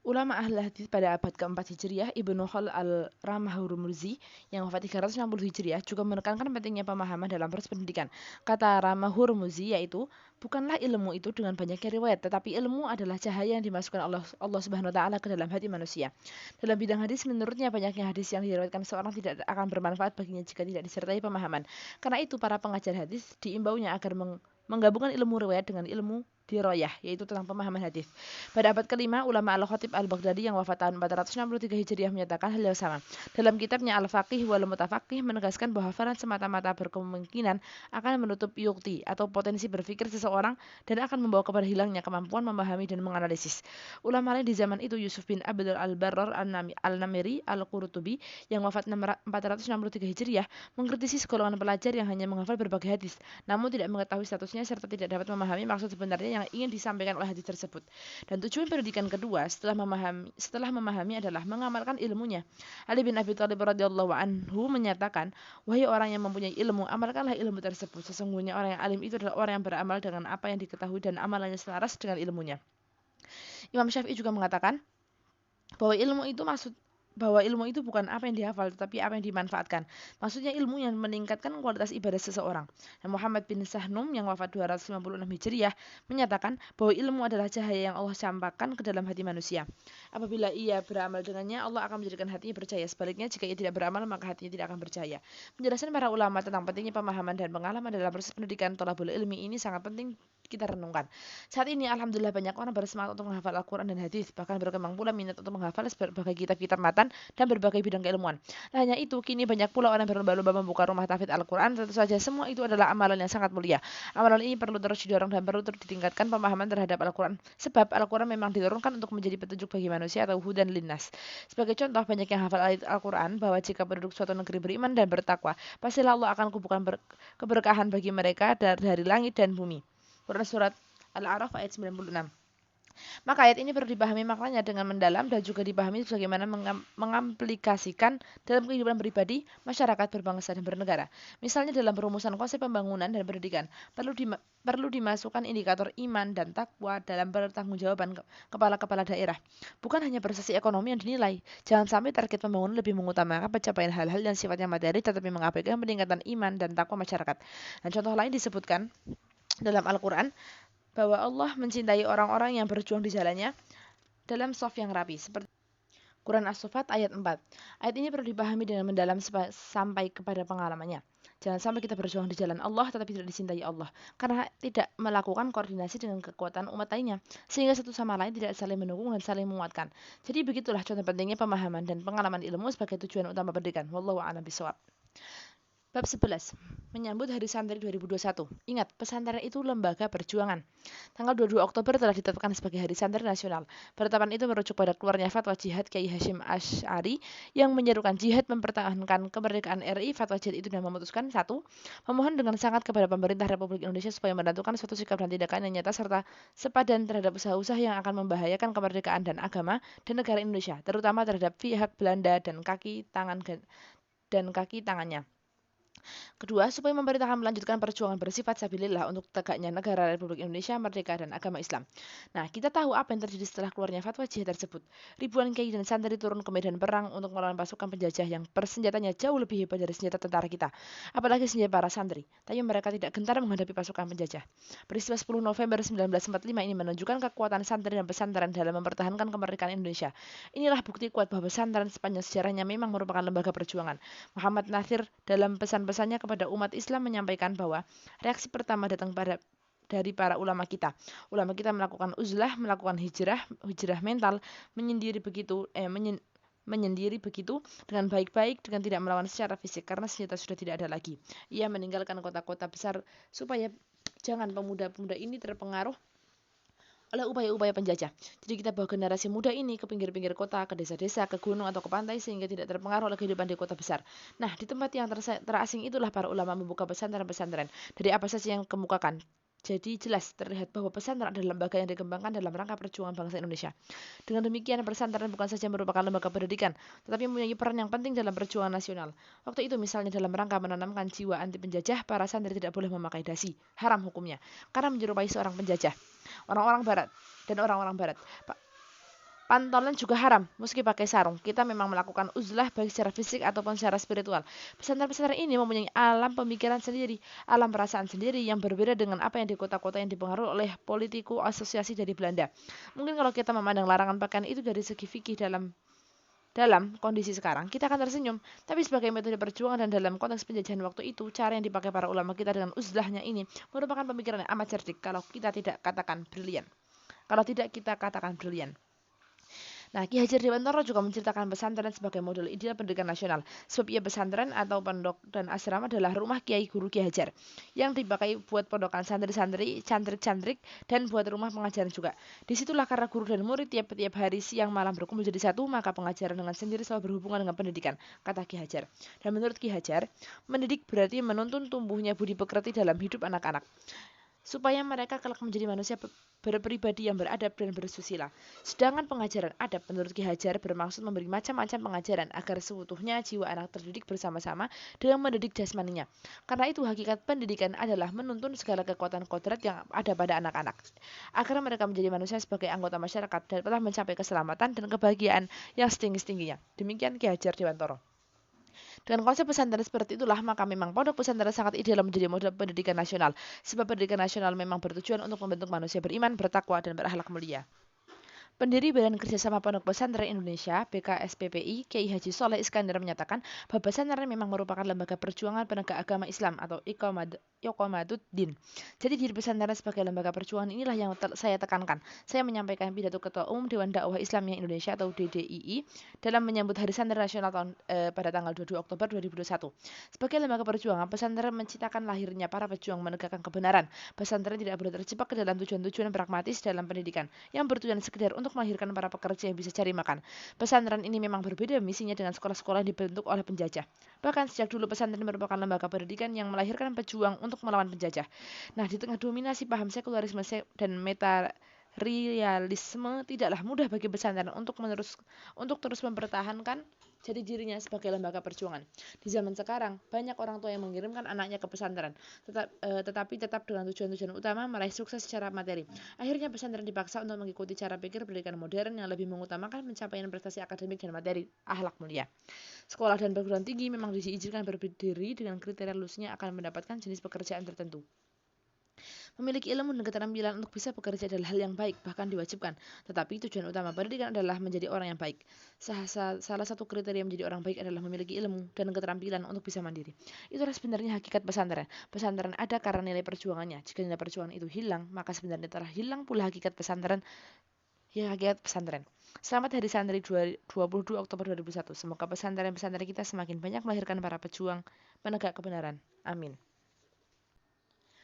Ulama ahli hadis pada abad keempat Hijriah, Ibnu Khal al-Ramahurmuzi yang wafat 360 Hijriah juga menekankan pentingnya pemahaman dalam proses pendidikan. Kata Ramahurmuzi yaitu, bukanlah ilmu itu dengan banyaknya riwayat, tetapi ilmu adalah cahaya yang dimasukkan Allah Subhanahu wa taala ke dalam hati manusia. Dalam bidang hadis, menurutnya banyaknya hadis yang diriwayatkan seorang tidak akan bermanfaat baginya jika tidak disertai pemahaman. Karena itu para pengajar hadis diimbaunya agar menggabungkan ilmu riwayat dengan ilmu diroyah, yaitu tentang pemahaman hadis. Pada abad kelima, ulama Al-Khatib Al-Baghdadi yang wafat tahun 463 Hijriah menyatakan hal yang sama. Dalam kitabnya Al-Faqih wal Mutafaqih menegaskan bahwa hafalan semata-mata berkemungkinan akan menutup yukti atau potensi berpikir seseorang dan akan membawa kepada hilangnya kemampuan memahami dan menganalisis. Ulama lain di zaman itu Yusuf bin Abdul Al-Barrar Al-Namiri Al-Qurtubi yang wafat 463 Hijriah mengkritisi segolongan pelajar yang hanya menghafal berbagai hadis, namun tidak mengetahui statusnya serta tidak dapat memahami maksud sebenarnya yang ingin disampaikan oleh hadis tersebut. Dan tujuan pendidikan kedua setelah memahami adalah mengamalkan ilmunya. Ali bin Abi Thalib radhiyallahu anhu menyatakan, "Wahai orang yang mempunyai ilmu, amalkanlah ilmu tersebut. Sesungguhnya orang yang alim itu adalah orang yang beramal dengan apa yang diketahui dan amalannya selaras dengan ilmunya." Imam Syafi'i juga mengatakan bahwa ilmu itu bukan apa yang dihafal, tetapi apa yang dimanfaatkan. Maksudnya ilmu yang meningkatkan kualitas ibadah seseorang. Dan Muhammad bin Sahnum yang wafat 256 Hijriah menyatakan bahwa ilmu adalah cahaya yang Allah campakkan ke dalam hati manusia. Apabila ia beramal dengannya, Allah akan menjadikan hatinya percaya. Sebaliknya, jika ia tidak beramal, maka hatinya tidak akan percaya. Penjelasan para ulama tentang pentingnya pemahaman dan pengalaman dalam proses pendidikan thalabul ilmi ini sangat penting kita renungkan. Saat ini alhamdulillah banyak orang bersemangat untuk menghafal Al-Quran dan hadis, bahkan berkembang pula minat untuk menghafal berbagai kitab-kitab matan dan berbagai bidang keilmuan. Tak hanya itu, kini banyak pula orang berlomba-lomba membuka rumah tahfidz Al-Quran. Tentu saja semua itu adalah amalan yang sangat mulia. Amalan ini perlu terus didorong dan perlu terus ditingkatkan pemahaman terhadap Al-Quran. Sebab Al-Quran memang diturunkan untuk menjadi petunjuk bagi manusia atau hudan linnas. Sebagai contoh, banyak yang hafal ayat Al-Quran bahwa jika penduduk suatu negeri beriman dan bertakwa, pastilah Allah akan kumpulkan keberkahan bagi mereka dari langit dan bumi. Quran Surat Al-A'raf ayat 96. Maka ayat ini perlu dipahami maknanya dengan mendalam dan juga dipahami bagaimana mengaplikasikan dalam kehidupan pribadi, masyarakat, berbangsa, dan bernegara. Misalnya dalam perumusan konsep pembangunan dan pendidikan, perlu dimasukkan indikator iman dan takwa dalam pertanggungjawaban kepala-kepala daerah. Bukan hanya prestasi ekonomi yang dinilai. Jangan sampai target pembangunan lebih mengutamakan pencapaian hal-hal yang sifatnya materi tetapi mengabaikan peningkatan iman dan takwa masyarakat. Dan contoh lain disebutkan dalam Al-Quran bahwa Allah mencintai orang-orang yang berjuang di jalannya dalam shaf yang rapi. Seperti Quran As-Saffat ayat 4. Ayat ini perlu dipahami dengan mendalam sampai kepada pengalamannya. Jangan sampai kita berjuang di jalan Allah tetapi tidak dicintai Allah. Karena tidak melakukan koordinasi dengan kekuatan umat lainnya. Sehingga satu sama lain tidak saling mendukung dan saling menguatkan. Jadi begitulah contoh pentingnya pemahaman dan pengalaman ilmu sebagai tujuan utama pendidikan. Wallahu a'lam bishawab. Bab 11. Menyambut Hari Santri 2021. Ingat, pesantren itu lembaga perjuangan. Tanggal 22 Oktober telah ditetapkan sebagai Hari Santri Nasional. Penetapan itu merujuk pada keluarnya fatwa jihad Kiai Hasyim Asy'ari yang menyerukan jihad mempertahankan kemerdekaan RI. Fatwa jihad itu dan memutuskan 1. Memohon dengan sangat kepada pemerintah Republik Indonesia supaya menentukan suatu sikap dan tindakan yang nyata serta sepadan terhadap usaha-usaha yang akan membahayakan kemerdekaan dan agama dan negara Indonesia, terutama terhadap pihak Belanda dan kaki tangannya. Kedua, supaya pemerintah melanjutkan perjuangan bersifat sabilillah untuk tegaknya negara Republik Indonesia merdeka dan agama Islam. Nah, kita tahu apa yang terjadi setelah keluarnya fatwa jihad tersebut. Ribuan kiai dan santri turun ke medan perang untuk melawan pasukan penjajah yang persenjatanya jauh lebih hebat dari senjata tentara kita. Apalagi senjata para santri. Tapi mereka tidak gentar menghadapi pasukan penjajah. Peristiwa 10 November 1945 ini menunjukkan kekuatan santri dan pesantren dalam mempertahankan kemerdekaan Indonesia. Inilah bukti kuat bahwa pesantren sepanjang sejarahnya memang merupakan lembaga perjuangan. Muhammad Natsir dalam pesannya kepada umat Islam menyampaikan bahwa reaksi pertama datang dari para ulama kita. Ulama kita melakukan uzlah, melakukan hijrah mental, menyendiri begitu dengan baik-baik dengan tidak melawan secara fisik karena senjata sudah tidak ada lagi. Ia meninggalkan kota-kota besar supaya jangan pemuda-pemuda ini terpengaruh oleh upaya-upaya penjajah. Jadi kita bawa generasi muda ini ke pinggir-pinggir kota, ke desa-desa, ke gunung atau ke pantai sehingga tidak terpengaruh oleh kehidupan di kota besar. Nah, di tempat yang terasing itulah para ulama membuka pesantren-pesantren. Dari apa saja yang kemukakan? Jadi jelas terlihat bahwa pesantren adalah lembaga yang dikembangkan dalam rangka perjuangan bangsa Indonesia. Dengan demikian, pesantren bukan saja merupakan lembaga pendidikan, tetapi mempunyai peran yang penting dalam perjuangan nasional. Waktu itu misalnya dalam rangka menanamkan jiwa anti penjajah, para santri tidak boleh memakai dasi, haram hukumnya, karena menyerupai seorang penjajah. Orang-orang barat dan orang-orang barat. Pantolan juga haram, meski pakai sarung. Kita memang melakukan uzlah baik secara fisik ataupun secara spiritual. Pesantren-pesantren ini mempunyai alam pemikiran sendiri, alam perasaan sendiri yang berbeda dengan apa yang di kota-kota yang dipengaruhi oleh politiku asosiasi dari Belanda. Mungkin kalau kita memandang larangan pakaian itu dari segi fikih dalam kondisi sekarang, kita akan tersenyum. Tapi sebagai metode perjuangan dan dalam konteks penjajahan waktu itu, cara yang dipakai para ulama kita dengan uzlahnya ini merupakan pemikiran yang amat cerdik kalau kita tidak katakan brilian. Nah, Ki Hajar Dewantara juga menceritakan pesantren sebagai model ideal pendidikan nasional. Sebab ia pesantren atau pondok dan asrama adalah rumah kiai guru Ki Hajar yang dipakai buat pondokan santri-santri, cantrik-cantrik, dan buat rumah pengajaran juga. Disitulah karena guru dan murid tiap-tiap hari siang malam berkumpul jadi satu, maka pengajaran dengan sendiri selalu berhubungan dengan pendidikan, kata Ki Hajar. Dan menurut Ki Hajar, mendidik berarti menuntun tumbuhnya budi pekerti dalam hidup anak-anak, supaya mereka kelak menjadi manusia berpribadi yang beradab dan bersusila. Sedangkan pengajaran adab menurut Ki Hajar bermaksud memberi macam-macam pengajaran agar seutuhnya jiwa anak terdidik bersama-sama dengan mendidik jasmaninya. Karena itu hakikat pendidikan adalah menuntun segala kekuatan kodrat yang ada pada anak-anak agar mereka menjadi manusia sebagai anggota masyarakat dan telah mencapai keselamatan dan kebahagiaan yang setinggi-tingginya. Demikian Ki Hajar Dewantara. Dengan konsep pesantren seperti itulah, maka memang pondok pesantren sangat ideal menjadi model pendidikan nasional. Sebab pendidikan nasional memang bertujuan untuk membentuk manusia beriman, bertakwa, dan berakhlak mulia. Pendiri Badan Kerjasama Pondok Pesantren Indonesia (BKSPPI), Kiai Haji Soleh Iskandar menyatakan bahwa pesantren memang merupakan lembaga perjuangan penegak agama Islam atau Iqamaduddin. Jadi diri pesantren sebagai lembaga perjuangan inilah yang saya tekankan. Saya menyampaikan pidato Ketua Umum Dewan Dakwah Islamiyah Indonesia atau DDII dalam menyambut Hari Santri Nasional pada tanggal 22 Oktober 2021. Sebagai lembaga perjuangan, pesantren menciptakan lahirnya para pejuang menegakkan kebenaran. Pesantren tidak boleh terjebak ke dalam tujuan-tujuan pragmatis dalam pendidikan yang bertujuan sekedar untuk melahirkan para pekerja yang bisa cari makan. Pesantren ini memang berbeda misinya dengan sekolah-sekolah yang dibentuk oleh penjajah. Bahkan sejak dulu pesantren merupakan lembaga pendidikan yang melahirkan pejuang untuk melawan penjajah. Nah, di tengah dominasi paham sekularisme dan materialisme, tidaklah mudah bagi pesantren untuk terus mempertahankan jadi dirinya sebagai lembaga perjuangan. Di zaman sekarang, banyak orang tua yang mengirimkan anaknya ke pesantren, tetapi tetap dengan tujuan-tujuan utama meraih sukses secara materi. Akhirnya pesantren dipaksa untuk mengikuti cara pikir pendidikan modern yang lebih mengutamakan pencapaian prestasi akademik dan materi, akhlak mulia. Sekolah dan perguruan tinggi memang diizinkan berdiri dengan kriteria lulusnya akan mendapatkan jenis pekerjaan tertentu. Memiliki ilmu dan keterampilan untuk bisa bekerja adalah hal yang baik, bahkan diwajibkan. Tetapi tujuan utama pendidikan adalah menjadi orang yang baik. Salah satu kriteria menjadi orang baik adalah memiliki ilmu dan keterampilan untuk bisa mandiri. Itulah sebenarnya hakikat pesantren. Pesantren ada karena nilai perjuangannya. Jika nilai perjuangan itu hilang, maka sebenarnya telah hilang pula hakikat pesantren. Selamat Hari Santri 22 Oktober 2001. Semoga pesantren-pesantren kita semakin banyak melahirkan para pejuang penegak kebenaran. Amin.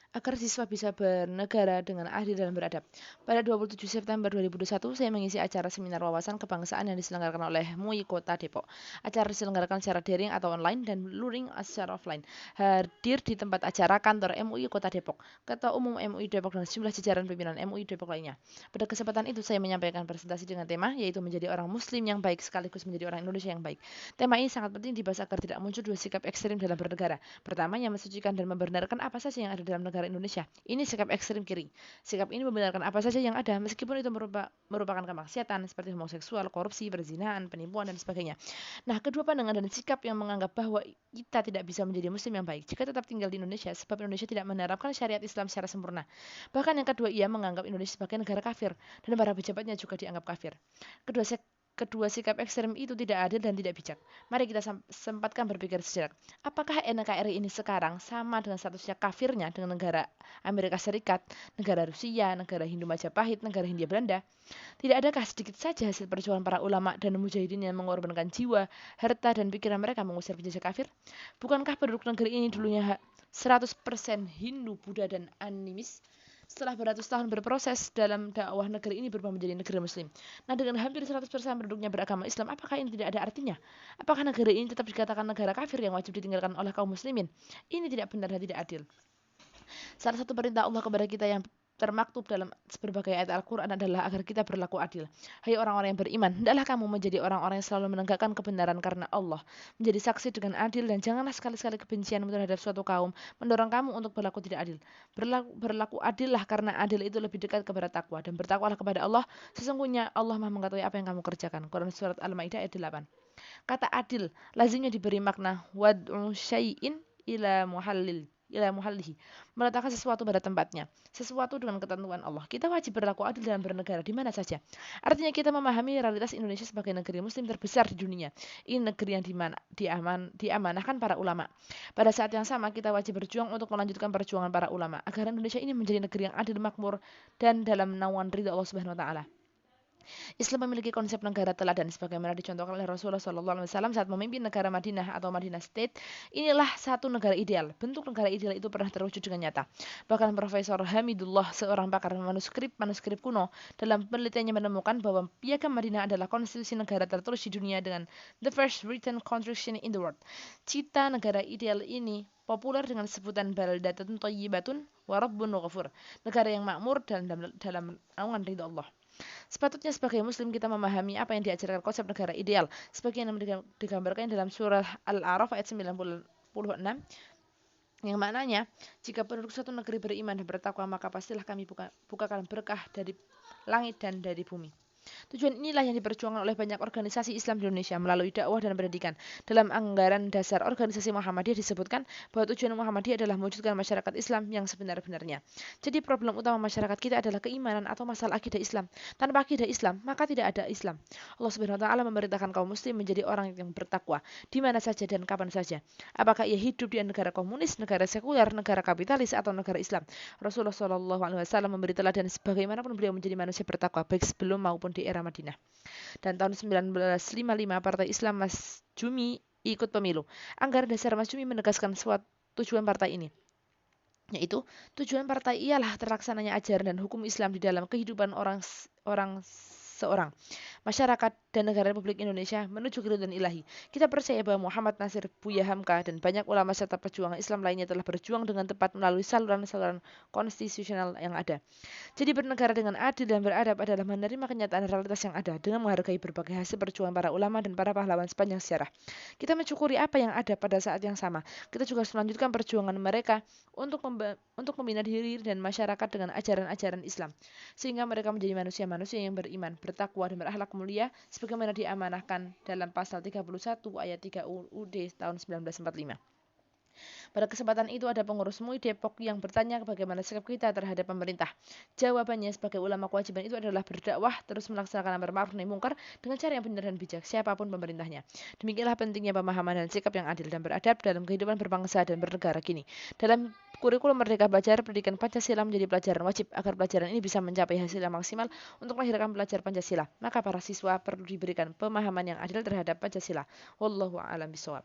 Agar siswa bisa bernegara dengan adil dan beradab. Pada 27 September 2021, saya mengisi acara seminar wawasan kebangsaan yang diselenggarakan oleh MUI Kota Depok. Acara diselenggarakan secara daring atau online dan luring secara offline. Hadir di tempat acara kantor MUI Kota Depok, Ketua Umum MUI Depok dan sejumlah jajaran pimpinan MUI Depok lainnya. Pada kesempatan itu, saya menyampaikan presentasi dengan tema, yaitu menjadi orang Muslim yang baik sekaligus menjadi orang Indonesia yang baik. Tema ini sangat penting dibahas agar tidak muncul dua sikap ekstrim dalam bernegara. Pertama, yang mensucikan dan membenarkan apa saja yang ada dalam negara Indonesia. Ini sikap ekstrim kiri. Sikap ini membenarkan apa saja yang ada meskipun itu merupakan kemaksiatan seperti homoseksual, korupsi, perzinahan, penipuan dan sebagainya. Nah, kedua pandangan dan sikap yang menganggap bahwa kita tidak bisa menjadi muslim yang baik jika tetap tinggal di Indonesia sebab Indonesia tidak menerapkan syariat Islam secara sempurna. Bahkan yang kedua, ia menganggap Indonesia sebagai negara kafir dan para pejabatnya juga dianggap kafir. Kedua sikap ekstrem itu tidak adil dan tidak bijak. Mari kita sempatkan berpikir sejenak. Apakah NKRI ini sekarang sama dengan statusnya kafirnya dengan negara Amerika Serikat, negara Rusia, negara Hindu Majapahit, negara Hindia Belanda? Tidak adakah sedikit saja hasil perjuangan para ulama dan mujahidin yang mengorbankan jiwa, harta, dan pikiran mereka mengusir penjajah kafir? Bukankah penduduk negeri ini dulunya 100% Hindu, Buddha, dan animis? Setelah beratus tahun berproses dalam dakwah, negeri ini berubah menjadi negeri muslim. Nah, dengan hampir 100% penduduknya beragama Islam, apakah ini tidak ada artinya? Apakah negeri ini tetap dikatakan negara kafir yang wajib ditinggalkan oleh kaum muslimin? Ini tidak benar dan tidak adil. Salah satu perintah Allah kepada kita yang termaktub dalam berbagai ayat Al-Quran adalah agar kita berlaku adil. Hai orang-orang yang beriman, hendaklah kamu menjadi orang-orang yang selalu menegakkan kebenaran karena Allah, menjadi saksi dengan adil, dan janganlah sekali-sekali kebencianmu terhadap suatu kaum mendorong kamu untuk berlaku tidak adil. Berlaku adillah karena adil itu lebih dekat kepada takwa, dan bertakwalah kepada Allah, sesungguhnya Allah Maha mengetahui apa yang kamu kerjakan. Quran Surat Al-Ma'idah ayat 8. Kata adil lazimnya diberi makna wad'u syai'in ila muhallihi, meletakkan sesuatu pada tempatnya, sesuatu dengan ketentuan Allah. Kita wajib berlaku adil dalam bernegara di mana saja. Artinya kita memahami realitas Indonesia sebagai negeri muslim terbesar di dunia. Ini negeri yang diamanahkan para ulama. Pada saat yang sama kita wajib berjuang untuk melanjutkan perjuangan para ulama agar Indonesia ini menjadi negeri yang adil, makmur, dan dalam naungan ridha Allah Subhanahu wa taala. Islam memiliki konsep negara teladan sebagaimana dicontohkan oleh Rasulullah SAW saat memimpin negara Madinah atau Madinah State. Inilah satu negara ideal. Bentuk negara ideal itu pernah terwujud dengan nyata. Bahkan Profesor Hamidullah, seorang pakar manuskrip kuno, dalam penelitiannya menemukan bahwa Piagam Madinah adalah konstitusi negara tertulis di dunia dengan the first written constitution in the world. Cita negara ideal ini populer dengan sebutan baldatun thayyibatun wa rabbun ghafur, negara yang makmur dan dalam naungan ridha Allah. Sepatutnya sebagai muslim kita memahami apa yang diajarkan konsep negara ideal sebagaimana digambarkan dalam surah Al-A'raf ayat 96, yang maknanya jika penduduk suatu negeri beriman dan bertakwa maka pastilah kami bukakan berkah dari langit dan dari bumi. Tujuan inilah yang diperjuangkan oleh banyak organisasi Islam di Indonesia melalui dakwah dan pendidikan. Dalam anggaran dasar organisasi Muhammadiyah disebutkan bahwa tujuan Muhammadiyah adalah mewujudkan masyarakat Islam yang sebenar-benarnya. Jadi problem utama masyarakat kita adalah keimanan atau masalah akidah Islam. Tanpa akidah Islam, maka tidak ada Islam. Allah Subhanahu wa taala memerintahkan kaum muslim menjadi orang yang bertakwa di mana saja dan kapan saja. Apakah ia hidup di negara komunis, negara sekuler, negara kapitalis, atau negara Islam. Rasulullah SAW memberi teladan sebagaimanapun beliau menjadi manusia bertakwa baik sebelum maupun di era Madinah. Dan tahun 1955 Partai Islam Mas Jumi ikut pemilu. Anggaran dasar Mas Jumi menegaskan suatu tujuan partai ini, yaitu tujuan partai ialah terlaksananya ajaran dan hukum Islam di dalam kehidupan seorang masyarakat dan negara Republik Indonesia menuju keridhaan ilahi. Kita percaya bahwa Muhammad Nasir, Buya Hamka, dan banyak ulama serta perjuangan Islam lainnya telah berjuang dengan tepat melalui saluran-saluran konstitusional yang ada. Jadi bernegara dengan adil dan beradab adalah menerima kenyataan realitas yang ada dengan menghargai berbagai hasil perjuangan para ulama dan para pahlawan sepanjang sejarah. Kita mensyukuri apa yang ada pada saat yang sama. Kita juga harus melanjutkan perjuangan mereka untuk membina diri dan masyarakat dengan ajaran-ajaran Islam, sehingga mereka menjadi manusia-manusia yang beriman, bertakwa, dan berakhlak mulia sebagaimana diamanahkan dalam pasal 31 ayat 3 UUD tahun 1945. Pada kesempatan itu ada pengurus MUI Depok yang bertanya bagaimana sikap kita terhadap pemerintah. Jawabannya sebagai ulama kewajiban itu adalah berdakwah, terus melaksanakan amar ma'ruf nahi munkar dengan cara yang benar dan bijak, siapapun pemerintahnya. Demikianlah pentingnya pemahaman dan sikap yang adil dan beradab dalam kehidupan berbangsa dan bernegara kini. Dalam kurikulum Merdeka Belajar, pendidikan Pancasila menjadi pelajaran wajib agar pelajaran ini bisa mencapai hasil yang maksimal untuk melahirkan pelajar Pancasila. Maka para siswa perlu diberikan pemahaman yang adil terhadap Pancasila. Wallahu a'lam bishawab.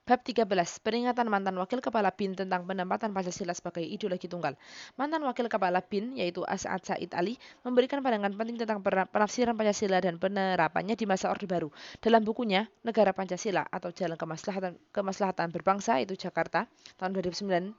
Bab 13. Peringatan mantan wakil kepala BIN tentang penempatan Pancasila sebagai ideologi tunggal. Mantan wakil kepala BIN, yaitu As'ad Said Ali, memberikan pandangan penting tentang penafsiran Pancasila dan penerapannya di masa Orde Baru. Dalam bukunya, Negara Pancasila atau Jalan Kemaslahatan Berbangsa, itu Jakarta, tahun 2009,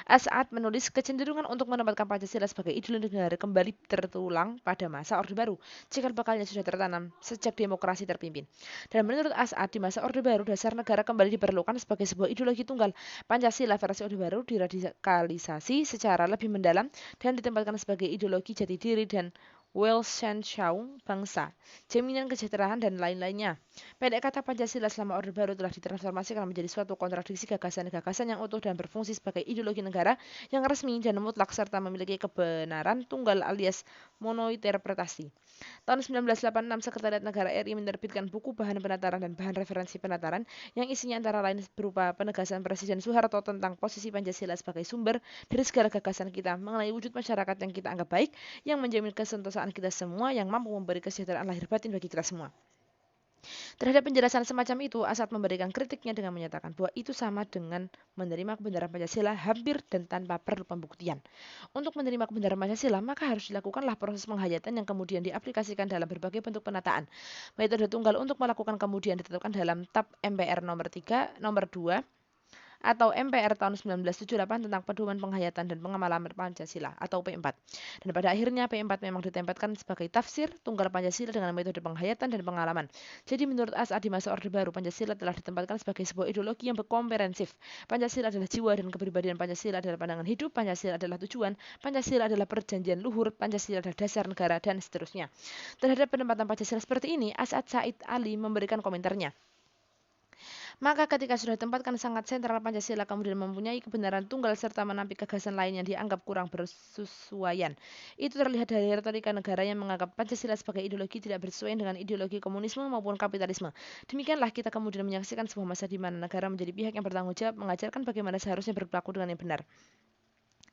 As'ad menulis kecenderungan untuk menempatkan Pancasila sebagai ideologi negara kembali tertulang pada masa Orde Baru, jika bakalnya sudah tertanam sejak demokrasi terpimpin. Dan menurut As'ad, di masa Orde Baru, dasar negara kembali diperlukan sebagai sebuah ideologi tunggal. Pancasila versi Orde Baru diradikalisasi secara lebih mendalam dan ditempatkan sebagai ideologi jati diri dan Weltanschauung bangsa, jaminan kesejahteraan, dan lain-lainnya. Pendek kata, Pancasila selama Orde Baru telah ditransformasikan menjadi suatu kontradiksi gagasan-gagasan yang utuh dan berfungsi sebagai ideologi negara yang resmi dan mutlak serta memiliki kebenaran tunggal alias monointerpretasi. Tahun 1986, Sekretariat Negara RI menerbitkan buku bahan penataran dan bahan referensi penataran yang isinya antara lain berupa penegasan Presiden Soeharto tentang posisi Pancasila sebagai sumber dari segala gagasan kita mengenai wujud masyarakat yang kita anggap baik, yang menjamin kesentosaan kita semua, yang mampu memberi kesejahteraan lahir batin bagi kita semua. Terhadap penjelasan semacam itu, As'ad memberikan kritiknya dengan menyatakan bahwa itu sama dengan menerima kebenaran Pancasila hampir dan tanpa perlu pembuktian. Untuk menerima kebenaran Pancasila, maka harus dilakukanlah proses penghayatan yang kemudian diaplikasikan dalam berbagai bentuk penataan. Metode tunggal untuk melakukan kemudian ditetapkan dalam TAP MPR nomor 3, nomor 2, atau MPR tahun 1978 tentang pedoman penghayatan dan pengamalan Pancasila atau P4. Dan pada akhirnya P4 memang ditempatkan sebagai tafsir tunggal Pancasila dengan metode penghayatan dan pengalaman. Jadi menurut As'ad di masa Orde Baru, Pancasila telah ditempatkan sebagai sebuah ideologi yang berkomprehensif. Pancasila adalah jiwa dan kepribadian, Pancasila adalah pandangan hidup, Pancasila adalah tujuan, Pancasila adalah perjanjian luhur, Pancasila adalah dasar negara, dan seterusnya. Terhadap penempatan Pancasila seperti ini, As'ad Said Ali memberikan komentarnya. Maka ketika sudah ditempatkan sangat sentral, Pancasila kemudian mempunyai kebenaran tunggal serta menampik gagasan lain yang dianggap kurang bersesuaian. Itu terlihat dari retorika negara yang menganggap Pancasila sebagai ideologi tidak bersesuaian dengan ideologi komunisme maupun kapitalisme. Demikianlah kita kemudian menyaksikan sebuah masa di mana negara menjadi pihak yang bertanggung jawab mengajarkan bagaimana seharusnya berperilaku dengan yang benar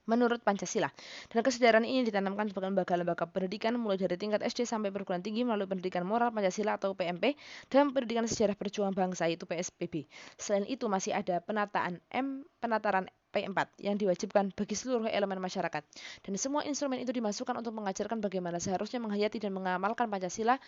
menurut Pancasila. Dan kesadaran ini ditanamkan sebagai lembaga-lembaga pendidikan mulai dari tingkat SD sampai perguruan tinggi melalui pendidikan moral Pancasila atau PMP dan pendidikan sejarah perjuangan bangsa yaitu PSBB. Selain itu masih ada penataran P4 yang diwajibkan bagi seluruh elemen masyarakat. Dan semua instrumen itu dimasukkan untuk mengajarkan bagaimana seharusnya menghayati dan mengamalkan Pancasila,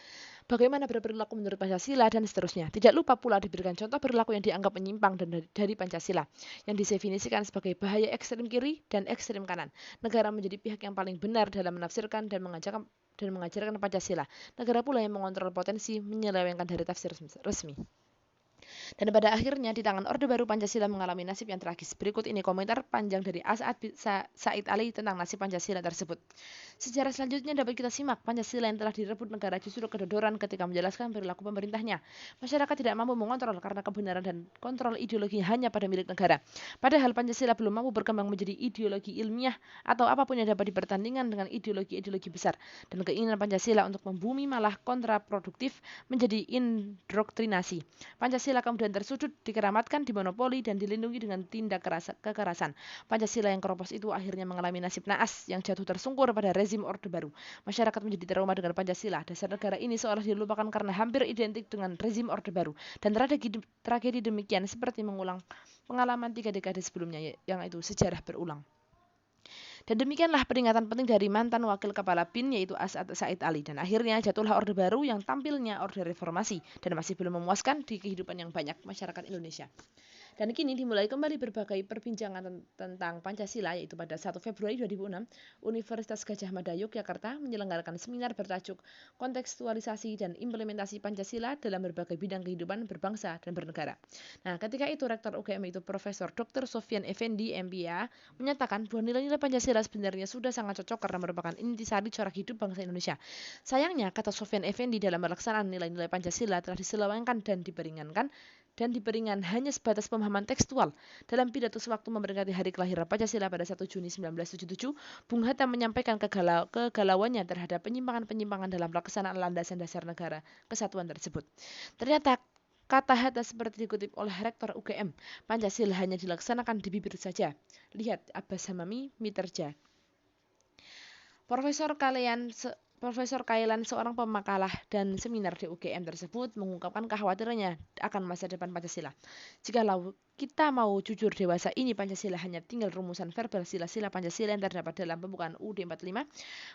bagaimana berperilaku menurut Pancasila, dan seterusnya. Tidak lupa pula diberikan contoh perilaku yang dianggap menyimpang dari Pancasila, yang didefinisikan sebagai bahaya ekstrem kiri dan ekstrem kanan. Negara menjadi pihak yang paling benar dalam menafsirkan dan mengajarkan Pancasila. Negara pula yang mengontrol potensi menyelewengkan dari tafsir resmi. Dan pada akhirnya di tangan Orde Baru, Pancasila mengalami nasib yang tragis. Berikut ini komentar panjang dari As'ad Said Ali tentang nasib Pancasila tersebut. Sejarah selanjutnya dapat kita simak. Pancasila yang telah direbut negara justru kedodoran ketika menjelaskan perilaku pemerintahnya. Masyarakat tidak mampu mengontrol karena kebenaran dan kontrol ideologi hanya pada milik negara. Padahal Pancasila belum mampu berkembang menjadi ideologi ilmiah atau apapun yang dapat dipertandingkan dengan ideologi-ideologi besar. Dan keinginan Pancasila untuk membumi malah kontraproduktif menjadi indoktrinasi. Pancasila kemudian tersudut, dikeramatkan, dimonopoli, dan dilindungi dengan tindak kekerasan. Pancasila yang keropos itu akhirnya mengalami nasib naas yang jatuh tersungkur pada rezim Orde Baru. Masyarakat menjadi trauma dengan Pancasila. Dasar negara ini seolah dilupakan karena hampir identik dengan rezim Orde Baru. Dan tragedi demikian seperti mengulang pengalaman 3 dekade sebelumnya, yang itu sejarah berulang. Dan demikianlah peringatan penting dari mantan wakil kepala BIN yaitu As'ad Said Ali. Dan akhirnya jatuhlah Orde Baru yang tampilnya Orde Reformasi dan masih belum memuaskan di kehidupan yang banyak masyarakat Indonesia. Dan kini dimulai kembali berbagai perbincangan tentang Pancasila, yaitu pada 1 Februari 2006, Universitas Gadjah Mada Yogyakarta menyelenggarakan seminar bertajuk Kontekstualisasi dan Implementasi Pancasila dalam berbagai bidang kehidupan berbangsa dan bernegara. Nah, ketika itu Rektor UGM itu Profesor Dr. Sofyan Effendi, MPA, menyatakan bahwa nilai-nilai Pancasila sebenarnya sudah sangat cocok karena merupakan intisari corak hidup bangsa Indonesia. Sayangnya, kata Sofyan Effendi, dalam pelaksanaan nilai-nilai Pancasila telah diselewengkan dan diperingan hanya sebatas pemahaman tekstual. Dalam pidato sewaktu memperingati hari kelahiran Pancasila pada 1 Juni 1977, Bung Hatta menyampaikan kegalauannya terhadap penyimpangan-penyimpangan dalam pelaksanaan landasan dasar negara kesatuan tersebut. Ternyata kata Hatta seperti dikutip oleh Rektor UGM, Pancasila hanya dilaksanakan di bibir saja. Lihat Abbas Hamami, Miterja. Profesor Kailan, seorang pemakalah dan seminar di UGM tersebut, mengungkapkan kekhawatirannya akan masa depan Pancasila. Jikalau kita mau jujur dewasa ini, Pancasila hanya tinggal rumusan verbal sila-sila Pancasila yang terdapat dalam pembukaan UUD 45,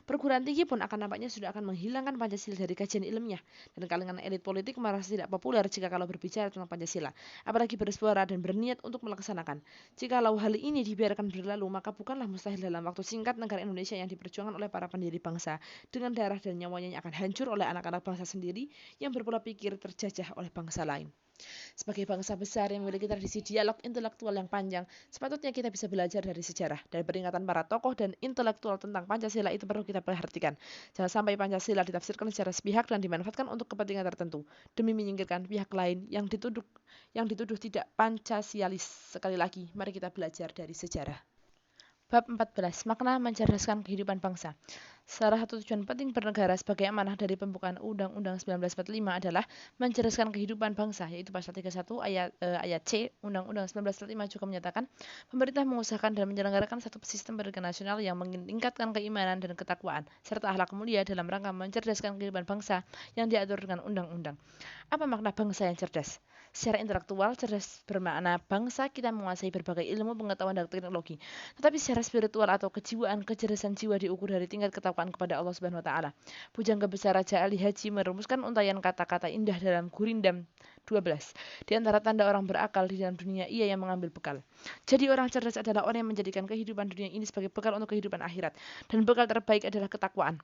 perguruan tinggi pun akan nampaknya sudah akan menghilangkan Pancasila dari kajian ilmiah, dan kalangan elit politik merasa tidak populer jika kalau berbicara tentang Pancasila, apalagi bersuara dan berniat untuk melaksanakan. Jikalau hal ini dibiarkan berlalu, maka bukanlah mustahil dalam waktu singkat negara Indonesia yang diperjuangkan oleh para pendiri bangsa dengan darah dan nyawanya akan hancur oleh anak-anak bangsa sendiri yang berpola pikir terjajah oleh bangsa lain. Sebagai bangsa besar yang memiliki tradisi dialog intelektual yang panjang, sepatutnya kita bisa belajar dari sejarah dan peringatan para tokoh dan intelektual tentang Pancasila itu perlu kita perhatikan. Jangan sampai Pancasila ditafsirkan secara sepihak dan dimanfaatkan untuk kepentingan tertentu demi menyingkirkan pihak lain yang dituduh tidak Pancasialis. Sekali lagi, mari kita belajar dari sejarah. Bab 14. Makna mencerdaskan kehidupan bangsa. Salah satu tujuan penting bernegara sebagai amanah dari pembukaan Undang-Undang 1945 adalah mencerdaskan kehidupan bangsa, yaitu pasal 31 ayat C Undang-Undang 1945 juga menyatakan pemerintah mengusahakan dan menyelenggarakan satu sistem pendidikan nasional yang meningkatkan keimanan dan ketakwaan serta akhlak mulia dalam rangka mencerdaskan kehidupan bangsa yang diatur dengan undang-undang. Apa makna bangsa yang cerdas? Secara intelektual, cerdas bermakna bangsa kita menguasai berbagai ilmu, pengetahuan, dan teknologi. Tetapi secara spiritual atau kejiwaan, kecerdasan jiwa diukur dari tingkat ketakwaan kepada Allah Subhanahu wa taala. Pujangga besar Raja Ali Haji merumuskan untayan kata-kata indah dalam Gurindam 12. Di antara tanda orang berakal di dalam dunia, ia yang mengambil bekal. Jadi orang cerdas adalah orang yang menjadikan kehidupan dunia ini sebagai bekal untuk kehidupan akhirat. Dan bekal terbaik adalah ketakwaan.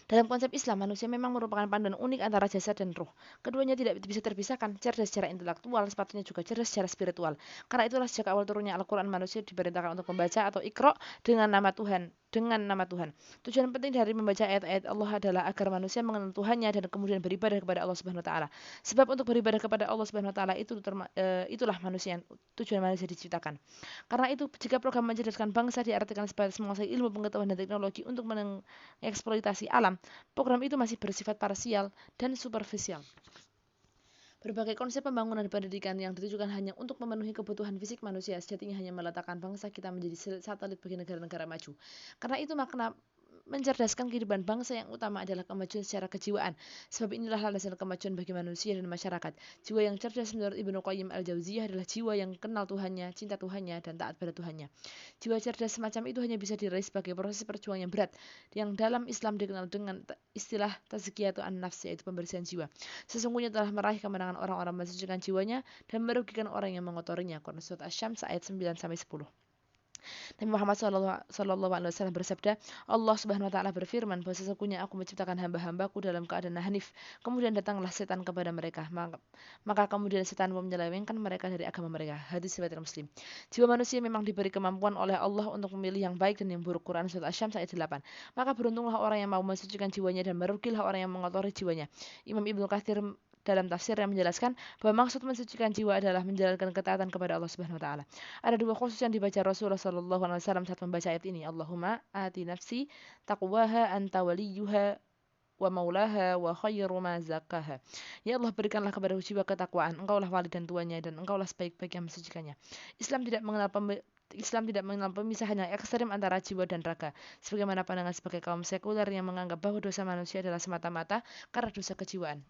Dalam konsep Islam, manusia memang merupakan panduan unik antara jasad dan ruh. Keduanya tidak bisa terpisahkan, cerdas secara intelektual, sepatutnya juga cerdas secara spiritual. Karena itulah sejak awal turunnya Al-Quran, manusia diperintahkan untuk membaca atau Iqra dengan nama Tuhan. Tujuan penting dari membaca ayat-ayat Allah adalah agar manusia mengenal Tuhannya dan kemudian beribadah kepada Allah Subhanahu wa taala. Sebab untuk beribadah kepada Allah Subhanahu wa taala itulah tujuan manusia diciptakan. Karena itu, jika program mencerdaskan bangsa diartikan sebagai menguasai ilmu, pengetahuan dan teknologi untuk mengeksploitasi alam, program itu masih bersifat parsial dan superficial. Berbagai konsep pembangunan pendidikan yang ditujukan hanya untuk memenuhi kebutuhan fisik manusia sejatinya hanya meletakkan bangsa kita menjadi satelit bagi negara-negara maju. Karena itu makna mencerdaskan kehidupan bangsa yang utama adalah kemajuan secara kejiwaan. Sebab inilah landasan kemajuan bagi manusia dan masyarakat. Jiwa yang cerdas menurut Ibnu Qayyim al-Jauziyah adalah jiwa yang kenal Tuhannya, cinta Tuhannya, dan taat pada Tuhannya. Jiwa cerdas semacam itu hanya bisa diraih sebagai proses perjuangan yang berat, yang dalam Islam dikenal dengan istilah tazkiyatu an-nafs, yaitu pembersihan jiwa. Sesungguhnya telah meraih kemenangan orang-orang mensucikan jiwanya dan merugikan orang yang mengotorinya. Quran Surat Asy-Syams ayat 9-10. Nabi Muhammad SAW bersabda, Allah Subhanahu wa taala berfirman bahwa sesungguhnya aku menciptakan hamba-hambaku dalam keadaan hanif. Kemudian datanglah setan kepada mereka, maka kemudian setan menyelewengkan mereka dari agama mereka. Hadis riwayat Muslim. Jiwa manusia memang diberi kemampuan oleh Allah untuk memilih yang baik dan yang buruk. Quran Surat Asy-Syams ayat 8. Maka beruntunglah orang yang mau mensucikan jiwanya dan merugilah orang yang mengotori jiwanya. Imam Ibnu Katsir dalam tafsir yang menjelaskan bahwa maksud mensucikan jiwa adalah menjalankan ketaatan kepada Allah Subhanahu wa taala. Ada dua khusus yang dibaca Rasulullah sallallahu alaihi wasallam saat membaca ayat ini. Allahumma ati nafsi taqwaha anta waliyuha wa maulaha wa khairu ma zakkaha. Ya Allah, berikanlah kepada jiwa ketakwaan. Engkaulah wali dan tuannya dan engkaulah sebaik-baik yang mensucikannya. Islam tidak mengenal pemisahan yang ekstrem antara jiwa dan raga. Sebagaimana pandangan sebagai kaum sekuler yang menganggap bahwa dosa manusia adalah semata-mata karena dosa kejiwaan.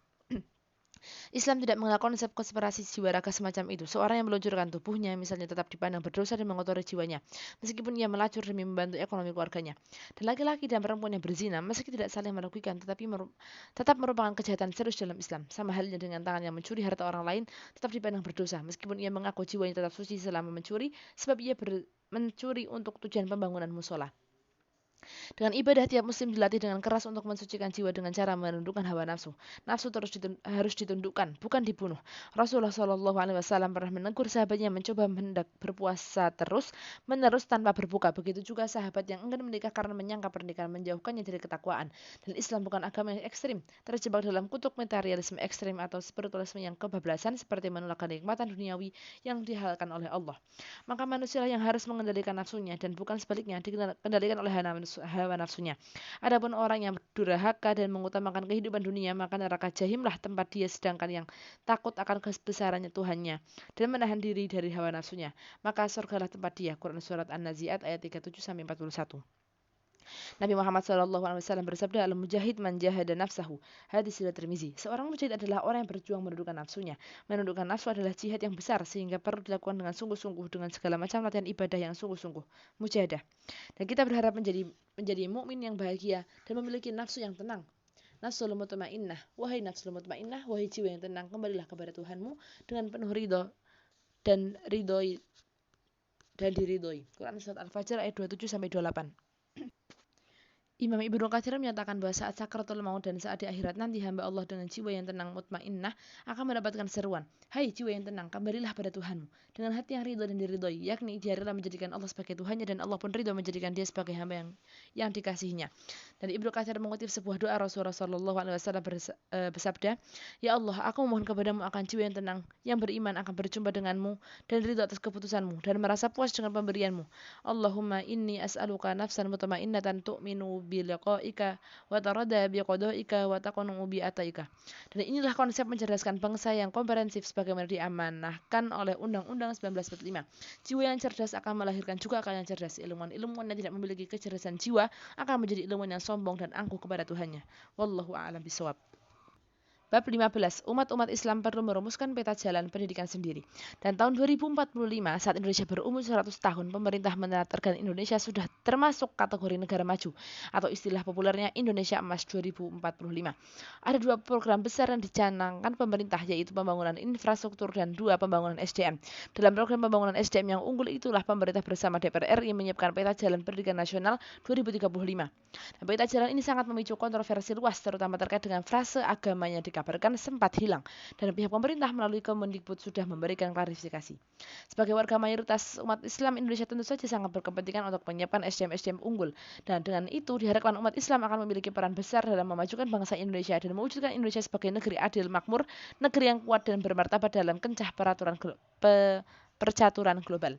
Islam tidak mengenal konsep konspirasi jiwa raga semacam itu. Seorang yang meluncurkan tubuhnya misalnya tetap dipandang berdosa dan mengotori jiwanya, meskipun ia melacur demi membantu ekonomi keluarganya. Dan laki-laki dan perempuan yang berzina, meski tidak saling merugikan, tetap merupakan kejahatan serius dalam Islam. Sama halnya dengan tangan yang mencuri harta orang lain, tetap dipandang berdosa, meskipun ia mengaku jiwanya tetap suci selama mencuri, sebab ia mencuri untuk tujuan pembangunan musola. Dengan ibadah, tiap muslim dilatih dengan keras untuk mensucikan jiwa dengan cara menundukkan hawa nafsu. Nafsu harus ditundukkan, bukan dibunuh. Rasulullah SAW pernah menegur sahabatnya yang mencoba hendak berpuasa menerus tanpa berbuka. Begitu juga sahabat yang enggan menikah karena menyangka pernikahan menjauhkannya dari ketakwaan. Dan Islam bukan agama yang ekstrim, terjebak dalam kutub materialisme ekstrim atau spiritualisme yang kebablasan seperti menolak kenikmatan duniawi yang dihalalkan oleh Allah. Maka manusialah yang harus mengendalikan nafsunya dan bukan sebaliknya dikendalikan oleh hawa nafsunya. Adapun orang yang durhaka dan mengutamakan kehidupan dunia, maka neraka jahimlah tempat dia, sedangkan yang takut akan kebesarannya Tuhannya dan menahan diri dari hawa nafsunya, maka surgalah tempat dia. Quran Surat An-Nazi'at ayat 37-41. Nabi Muhammad SAW bersabda, Al-Mujahid man jahada nafsahu. Hadis riwayat Tirmizi. Seorang mujahid adalah orang yang berjuang menundukkan nafsunya. Menundukkan nafsu adalah jihad yang besar, sehingga perlu dilakukan dengan sungguh-sungguh dengan segala macam latihan ibadah yang sungguh-sungguh. Mujahadah. Dan kita berharap menjadi mukmin yang bahagia dan memiliki nafsu yang tenang. Nafsul mutmainnah. Wahai nafsul mutmainnah, wahai jiwa yang tenang, kembalilah kepada Tuhanmu dengan penuh ridho dan diridhoi. Quran Surat Al-Fajr ayat 27-28. Imam Ibnu Katsir menyatakan bahwa saat sakratul maut dan saat di akhirat nanti hamba Allah dengan jiwa yang tenang mutmainnah akan mendapatkan seruan, hai jiwa yang tenang, kembalilah pada Tuhanmu dengan hati yang ridho dan diridhoi, yakni dia rela menjadikan Allah sebagai Tuhannya dan Allah pun ridho menjadikan dia sebagai hamba yang dikasihinya. Dan Ibnu Katsir mengutip sebuah doa Rasulullah SAW bersabda, Ya Allah, aku memohon kepadamu akan jiwa yang tenang, yang beriman akan berjumpa denganmu dan ridho atas keputusanmu dan merasa puas dengan pemberianmu. Allahumma inni as'aluka nafsan mutmainnatan tu'minu biliqa'ika wa tarada biqada'ika wa taqanu bi ataika. Dan inilah konsep mencerdaskan bangsa yang komprehensif sebagaimana diamanahkan oleh Undang-Undang 1945. Jiwa yang cerdas akan melahirkan juga akal yang cerdas. Ilmuwan yang tidak memiliki kecerdasan jiwa akan menjadi ilmuwan yang sombong dan angkuh kepada Tuhannya. Wallahu a'lam bishawab. Bab 15, umat-umat Islam perlu merumuskan peta jalan pendidikan sendiri. Dan tahun 2045, saat Indonesia berumur 100 tahun, pemerintah menargetkan Indonesia sudah termasuk kategori negara maju, atau istilah populernya Indonesia Emas 2045. Ada 2 program besar yang dicanangkan pemerintah, yaitu pembangunan infrastruktur dan 2 pembangunan SDM. Dalam program pembangunan SDM yang unggul itulah pemerintah bersama DPR RI menyiapkan peta jalan pendidikan nasional 2035. Dan peta jalan ini sangat memicu kontroversi luas, terutama terkait dengan frase agamanya dikabarkan sempat hilang, dan pihak pemerintah melalui Kemendikbud sudah memberikan klarifikasi. Sebagai warga mayoritas umat Islam, Indonesia tentu saja sangat berkepentingan untuk menyiapkan SDM-SDM unggul, dan dengan itu diharapkan umat Islam akan memiliki peran besar dalam memajukan bangsa Indonesia dan mewujudkan Indonesia sebagai negeri adil, makmur, negeri yang kuat dan bermartabat dalam kencah percaturan global.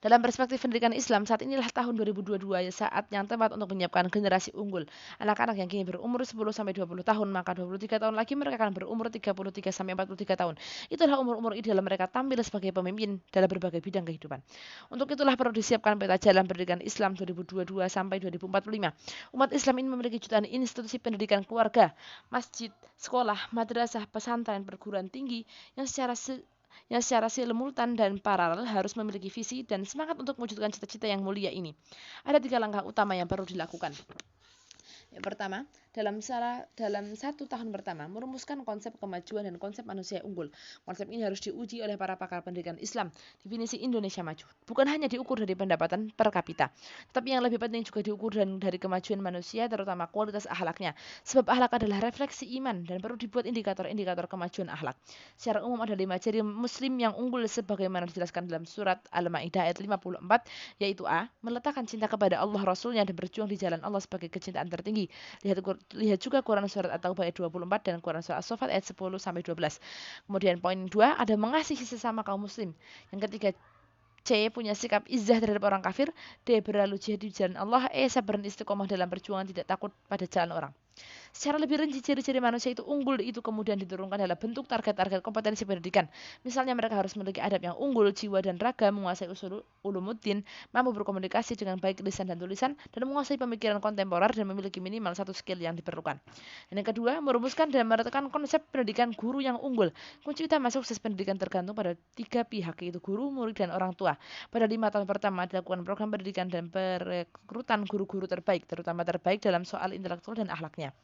Dalam perspektif pendidikan Islam, saat inilah tahun 2022, saat yang tepat untuk menyiapkan generasi unggul. Anak-anak yang kini berumur 10-20 tahun, maka 23 tahun lagi mereka akan berumur 33-43 tahun. Itulah umur-umur ideal mereka tampil sebagai pemimpin dalam berbagai bidang kehidupan. Untuk itulah perlu disiapkan peta jalan pendidikan Islam 2022 sampai 2045. Umat Islam ini memiliki jutaan institusi pendidikan keluarga, masjid, sekolah, madrasah, pesantren, perguruan tinggi yang secara simultan dan paralel harus memiliki visi dan semangat untuk mewujudkan cita-cita yang mulia ini. Ada 3 langkah utama yang perlu dilakukan. Yang pertama, dalam 1 tahun pertama, merumuskan konsep kemajuan dan konsep manusia unggul. Konsep ini harus diuji oleh para pakar pendidikan Islam. Definisi Indonesia maju bukan hanya diukur dari pendapatan per kapita, tetapi yang lebih penting juga diukur dari kemajuan manusia, terutama kualitas akhlaknya. Sebab akhlak adalah refleksi iman dan perlu dibuat indikator-indikator kemajuan akhlak. Secara umum ada 5 ciri muslim yang unggul sebagaimana dijelaskan dalam surat Al-Maidah ayat 54, yaitu A. Meletakkan cinta kepada Allah Rasulnya dan berjuang di jalan Allah sebagai kecintaan tertinggi. Lihat juga Quran surat At-Taubah ayat 24 dan Quran surat As-Saffat ayat 10-12. Kemudian poin 2, ada mengasihi sesama kaum muslim. Yang ketiga, C. Punya sikap izzah terhadap orang kafir. D. Berlalu jihad di jalan Allah. E. Sabar dan istiqomah dalam perjuangan, tidak takut pada jalan orang. Secara lebih rinci, ciri-ciri manusia itu unggul itu kemudian diturunkan dalam bentuk target-target kompetensi pendidikan. Misalnya mereka harus memiliki adab yang unggul, jiwa dan raga, menguasai usul ulumuddin, mampu berkomunikasi dengan baik lisan dan tulisan, dan menguasai pemikiran kontemporer dan memiliki minimal 1 skill yang diperlukan. Dan yang kedua, merumuskan dan menetapkan konsep pendidikan guru yang unggul. Kunci utama sukses pendidikan tergantung pada 3 pihak, yaitu guru, murid, dan orang tua. Pada 5 tahun pertama dilakukan program pendidikan dan perekrutan guru-guru terbaik, terutama terbaik dalam soal intelektual dan akhlaknya.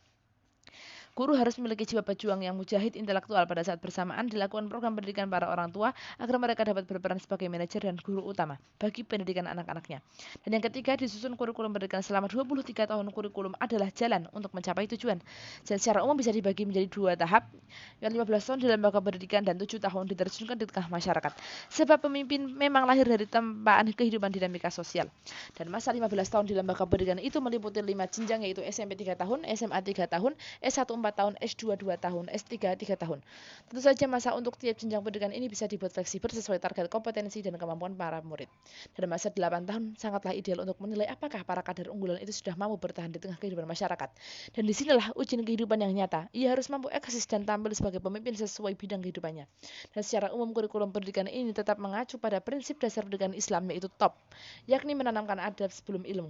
Guru harus memiliki jiwa pejuang yang mujahid intelektual. Pada saat bersamaan dilakukan program pendidikan para orang tua agar mereka dapat berperan sebagai manajer dan guru utama bagi pendidikan anak-anaknya. Dan yang ketiga, disusun kurikulum pendidikan selama 23 tahun. Kurikulum adalah jalan untuk mencapai tujuan. Dan secara umum bisa dibagi menjadi 2 tahap, yang 15 tahun di lembaga pendidikan dan 7 tahun diterjunkan di tengah masyarakat. Sebab pemimpin memang lahir dari tempaan kehidupan dinamika sosial. Dan masa 15 tahun di lembaga pendidikan itu meliputi 5 jenjang, yaitu SMP 3 tahun, SMA 3 tahun, S1 4 tahun, S2 2 tahun, S3 3 tahun. Tentu saja masa untuk tiap jenjang pendidikan ini bisa dibuat fleksibel sesuai target kompetensi dan kemampuan para murid. Dan masa 8 tahun sangatlah ideal untuk menilai apakah para kader unggulan itu sudah mampu bertahan di tengah kehidupan masyarakat. Dan disinilah ujian kehidupan yang nyata. Ia harus mampu eksis dan tampil sebagai pemimpin sesuai bidang kehidupannya. Dan secara umum kurikulum pendidikan ini tetap mengacu pada prinsip dasar pendidikan Islam, yaitu TOP, yakni menanamkan adab sebelum ilmu.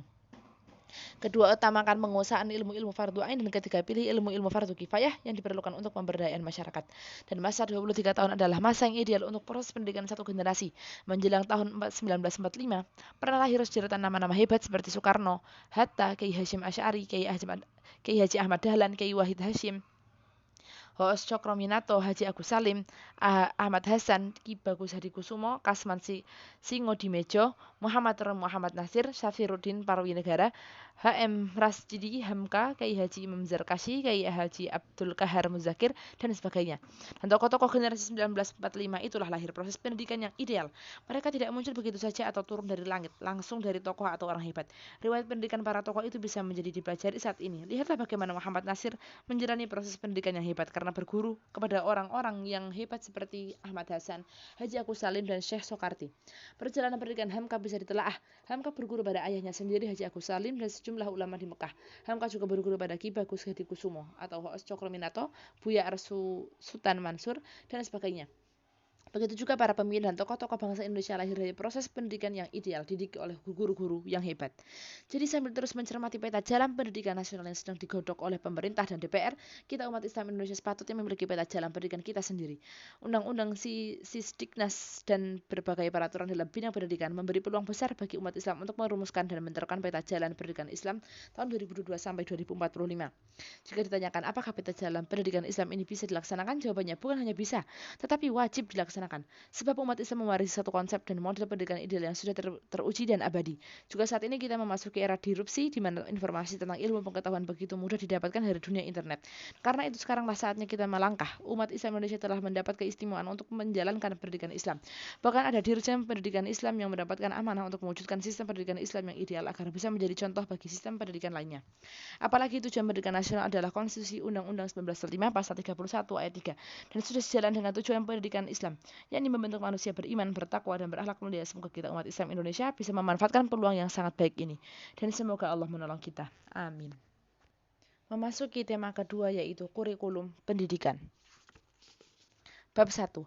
Kedua, utamakan penguasaan ilmu-ilmu fardu ain, dan ketiga, pilih ilmu-ilmu fardu kifayah yang diperlukan untuk pemberdayaan masyarakat. Dan masa 23 tahun adalah masa yang ideal untuk proses pendidikan satu generasi. Menjelang tahun 1945, pernah lahir sederetan nama-nama hebat seperti Soekarno, Hatta, Kiai Hasyim Asy'ari, Kiai Haji Ahmad Dahlan, Kiai Wahid Hasyim, Hoos Cokrominато, Haji Agus Salim, Ahmad Hasan, Ki Bagus Hadikusumo, Kasman Singodimedjo, Muhammad Nasir, Syafiruddin Parwinegara, HM Rasjidi Hamka, Kiai Haji Imam Zarkashi, Kiai Haji Abdul Kahar Muzakir, dan sebagainya. Dan tokoh-tokoh generasi 1945 itulah lahir proses pendidikan yang ideal. Mereka tidak muncul begitu saja atau turun dari langit, langsung dari tokoh atau orang hebat. Riwayat pendidikan para tokoh itu bisa menjadi dipelajari saat ini. Lihatlah bagaimana Muhammad Nasir menjalani proses pendidikan yang hebat karena berguru kepada orang-orang yang hebat seperti Ahmad Hasan, Haji Agus Salim, dan Syekh Soekarti. Perjalanan pendidikan Hamka bisa ditelaah. Hamka berguru pada ayahnya sendiri, Haji Agus Salim, dan sejumlah ulama di Mekah. Hamka juga berguru pada Ki Bagus Hadikusumo atau Hoos Cokrominато, Buya Arsu Sultan Mansur, dan sebagainya. Begitu juga para pemimpin dan tokoh-tokoh bangsa Indonesia lahir dari proses pendidikan yang ideal, dididik oleh guru-guru yang hebat. Jadi sambil terus mencermati peta jalan pendidikan nasional yang sedang digodok oleh pemerintah dan DPR, kita umat Islam Indonesia sepatutnya memiliki peta jalan pendidikan kita sendiri. Undang-undang Sisdiknas dan berbagai peraturan dalam bidang pendidikan memberi peluang besar bagi umat Islam untuk merumuskan dan menerapkan peta jalan pendidikan Islam tahun 2022 sampai 2045. Jika ditanyakan apakah peta jalan pendidikan Islam ini bisa dilaksanakan, jawabannya bukan hanya bisa, tetapi wajib dilaksanakan. Sebab umat Islam mewarisi satu konsep dan model pendidikan ideal yang sudah teruji dan abadi. Juga saat ini kita memasuki era disrupsi di mana informasi tentang ilmu pengetahuan begitu mudah didapatkan dari dunia internet. Karena itu sekaranglah saatnya kita melangkah. Umat Islam Indonesia telah mendapat keistimewaan untuk menjalankan pendidikan Islam. Bahkan ada dirjen pendidikan Islam yang mendapatkan amanah untuk mewujudkan sistem pendidikan Islam yang ideal agar bisa menjadi contoh bagi sistem pendidikan lainnya. Apalagi tujuan pendidikan nasional adalah Konstitusi Undang-Undang 1945 Pasal 31 Ayat 3 dan sudah sejalan dengan tujuan pendidikan Islam, yakni membentuk manusia beriman, bertakwa, dan berakhlak mulia. Semoga kita umat Islam Indonesia bisa memanfaatkan peluang yang sangat baik ini, dan semoga Allah menolong kita. Amin. Memasuki tema kedua yaitu kurikulum pendidikan. Bab 1. 5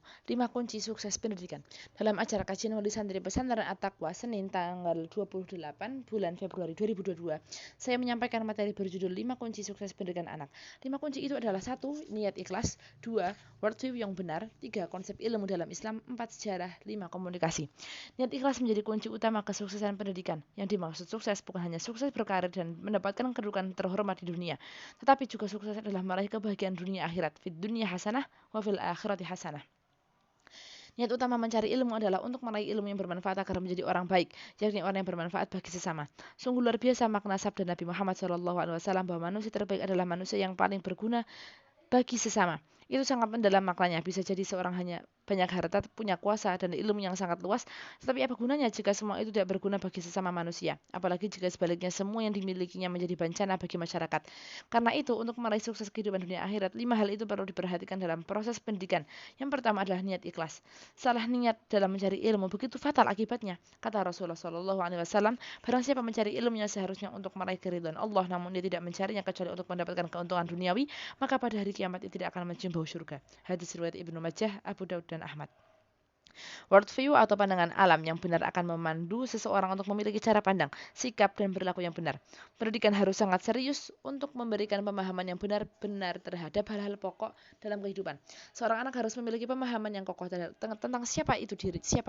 kunci sukses pendidikan. Dalam acara kajian wali santri pesantren At-Taqwa Senin tanggal 28 bulan Februari 2022, saya menyampaikan materi berjudul 5 kunci sukses pendidikan anak. 5 kunci itu adalah 1. Niat ikhlas, 2. Worldview yang benar, 3. Konsep ilmu dalam Islam, 4. Sejarah, 5. Komunikasi. Niat ikhlas menjadi kunci utama kesuksesan pendidikan. Yang dimaksud sukses bukan hanya sukses berkarir dan mendapatkan kedudukan terhormat di dunia, tetapi juga sukses adalah meraih kebahagiaan dunia akhirat, fid dunya hasanah wa fil akhirati hasanah. Niat utama mencari ilmu adalah untuk meraih ilmu yang bermanfaat agar menjadi orang baik, yakni orang yang bermanfaat bagi sesama. Sungguh luar biasa makna sabda Nabi Muhammad SAW bahwa manusia terbaik adalah manusia yang paling berguna bagi sesama. Itu sangat mendalam maknanya. Bisa jadi seorang hanya banyak harta, punya kuasa, dan ilmu yang sangat luas, tetapi apa gunanya jika semua itu tidak berguna bagi sesama manusia? Apalagi jika sebaliknya semua yang dimilikinya menjadi bencana bagi masyarakat. Karena itu, untuk meraih sukses kehidupan dunia akhirat, 5 hal itu perlu diperhatikan dalam proses pendidikan. Yang pertama adalah niat ikhlas. Salah niat dalam mencari ilmu begitu fatal akibatnya. Kata Rasulullah SAW, barang siapa mencari ilmunya seharusnya untuk meraih keridhaan Allah, namun dia tidak mencarinya kecuali untuk mendapatkan keuntungan duniawi, maka pada hari kiamat dia tidak akan mencium bau surga. Hadis riwayat Ibnu Majah, Abu Daud, dan Ahmad. Worldview atau pandangan alam yang benar akan memandu seseorang untuk memiliki cara pandang, sikap, dan perilaku yang benar. Pendidikan harus sangat serius untuk memberikan pemahaman yang benar-benar terhadap hal-hal pokok dalam kehidupan. Seorang anak harus memiliki pemahaman yang kokoh tentang siapa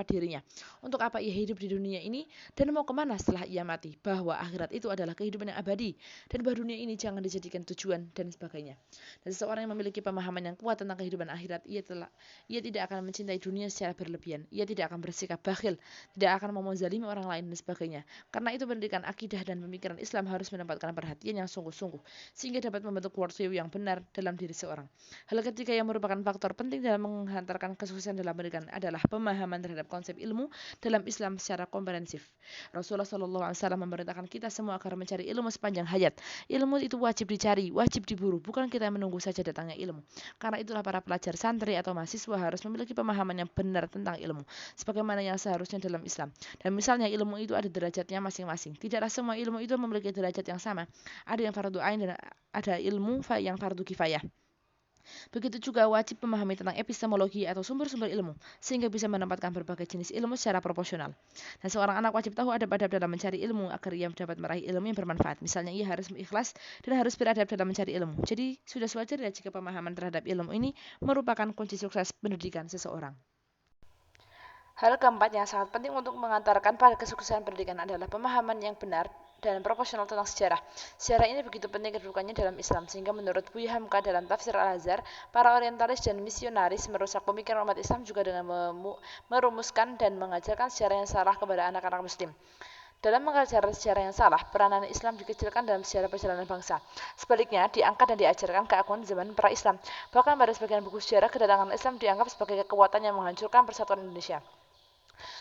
dirinya, untuk apa ia hidup di dunia ini, dan mau kemana setelah ia mati, bahwa akhirat itu adalah kehidupan yang abadi, dan bahwa dunia ini jangan dijadikan tujuan, dan sebagainya. Dan seseorang yang memiliki pemahaman yang kuat tentang kehidupan akhirat, ia tidak akan mencintai dunia secara berlebihan. Ia tidak akan bersikap bakhil, tidak akan memenzalimi orang lain, dan sebagainya. Karena itu pendidikan akidah dan pemikiran Islam harus mendapatkan perhatian yang sungguh-sungguh, sehingga dapat membentuk worldview yang benar dalam diri seorang. Hal ketiga yang merupakan faktor penting dalam menghantarkan kesuksesan dalam pendidikan adalah pemahaman terhadap konsep ilmu dalam Islam secara komprehensif. Rasulullah SAW memerintahkan kita semua agar mencari ilmu sepanjang hayat. Ilmu itu wajib dicari, wajib diburu, bukan kita menunggu saja datangnya ilmu. Karena itulah para pelajar santri atau mahasiswa harus memiliki pemahaman yang benar tentang ilmu, sebagaimana yang seharusnya dalam Islam. Dan misalnya ilmu itu ada derajatnya masing-masing. Tidaklah semua ilmu itu memiliki derajat yang sama. Ada yang fardu ain dan ada ilmu yang fardu kifayah. Begitu juga wajib memahami tentang epistemologi atau sumber-sumber ilmu, sehingga bisa menempatkan berbagai jenis ilmu secara proporsional. Dan seorang anak wajib tahu adab-adab dalam mencari ilmu agar ia dapat meraih ilmu yang bermanfaat. Misalnya ia harus ikhlas dan harus beradab dalam mencari ilmu. Jadi sudah sewajarnya jika pemahaman terhadap ilmu ini merupakan kunci sukses pendidikan seseorang. Hal keempat yang sangat penting untuk mengantarkan pada kesuksesan pendidikan adalah pemahaman yang benar dan proporsional tentang sejarah. Sejarah ini begitu penting kedudukannya dalam Islam, sehingga menurut Buya Hamka dalam tafsir Al-Azhar, para orientalis dan misionaris merusak pemikiran umat Islam juga dengan merumuskan dan mengajarkan sejarah yang salah kepada anak-anak muslim. Dalam mengajar sejarah yang salah, peranan Islam dikecilkan dalam sejarah perjalanan bangsa. Sebaliknya, diangkat dan diajarkan keagungan zaman pra-Islam. Bahkan pada sebagian buku sejarah, kedatangan Islam dianggap sebagai kekuatan yang menghancurkan persatuan Indonesia.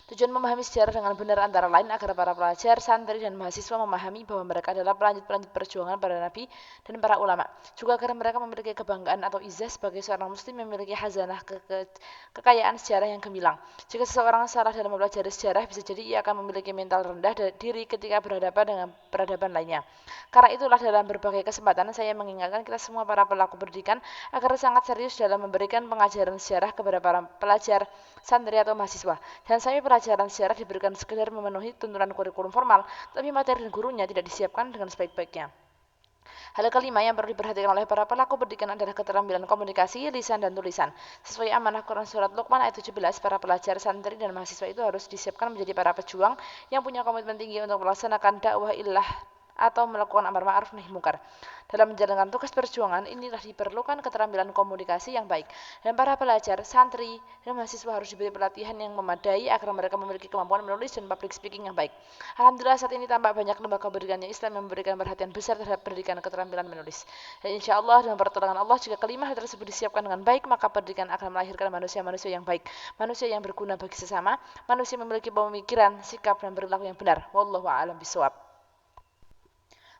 Tujuan memahami sejarah dengan benar antara lain agar para pelajar, santri, dan mahasiswa memahami bahwa mereka adalah pelanjut-pelanjut perjuangan para nabi dan para ulama. Juga agar mereka memiliki kebanggaan atau izah sebagai seorang muslim yang memiliki khazanah kekayaan sejarah yang gemilang. Jika seseorang salah dalam mempelajari sejarah, bisa jadi ia akan memiliki mental rendah diri ketika berhadapan dengan peradaban lainnya. Karena itulah dalam berbagai kesempatan saya mengingatkan kita semua para pelaku pendidikan agar sangat serius dalam memberikan pengajaran sejarah kepada para pelajar, santri atau mahasiswa. Dan sampai pelajaran sejarah diberikan sekedar memenuhi tuntunan kurikulum formal, tapi materi dan gurunya tidak disiapkan dengan sebaik-baiknya. Hal kelima yang perlu diperhatikan oleh para pelaku pendidikan adalah keterampilan komunikasi, lisan, dan tulisan. Sesuai amanah Quran Surat Luqman ayat 17, para pelajar, santri, dan mahasiswa itu harus disiapkan menjadi para pejuang yang punya komitmen tinggi untuk melaksanakan dakwah ilah atau melakukan amar ma'ruf nahi munkar. Dalam menjalankan tugas perjuangan, inilah diperlukan keterampilan komunikasi yang baik. Dan para pelajar, santri, dan mahasiswa harus diberi pelatihan yang memadai agar mereka memiliki kemampuan menulis dan public speaking yang baik. Alhamdulillah saat ini tampak banyak lembaga pendidikan Islam yang memberikan perhatian besar terhadap pendidikan keterampilan menulis. Dan insya Allah dengan pertolongan Allah, jika kelima hal tersebut disiapkan dengan baik, maka pendidikan akan melahirkan manusia-manusia yang baik, manusia yang berguna bagi sesama, manusia yang memiliki pemikiran, sikap, dan perilaku yang benar. Wallahu a'lam bishawab.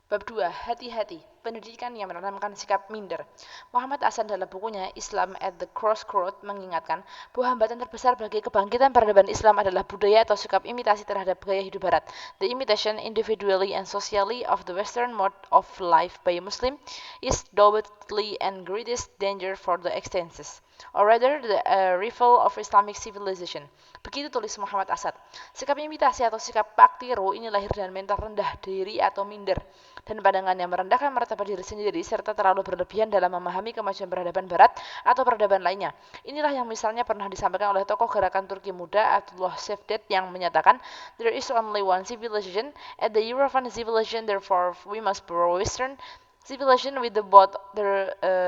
Bab 2. Hati-hati. Pendidikan yang menanamkan sikap minder. Muhammad Hasan dalam bukunya Islam at the Crossroad mengingatkan bahwa hambatan terbesar bagi kebangkitan peradaban Islam adalah budaya atau sikap imitasi terhadap gaya hidup Barat. The imitation individually and socially of the Western mode of life by a Muslim is doubtedly and greatest danger for the existence, or rather the rival of Islamic civilization. Begitu tulis Muhammad Asad. Sikap imitasi atau sikap pak tiru ini lahir dari mental rendah diri atau minder, dan pandangan yang merendahkan martabat diri sendiri serta terlalu berlebihan dalam memahami kemajuan peradaban Barat atau peradaban lainnya. Inilah yang misalnya pernah disampaikan oleh tokoh gerakan Turki muda Abdullah Cevdet yang menyatakan, "There is only one civilization, and the European civilization, therefore we must borrow Western civilization with the both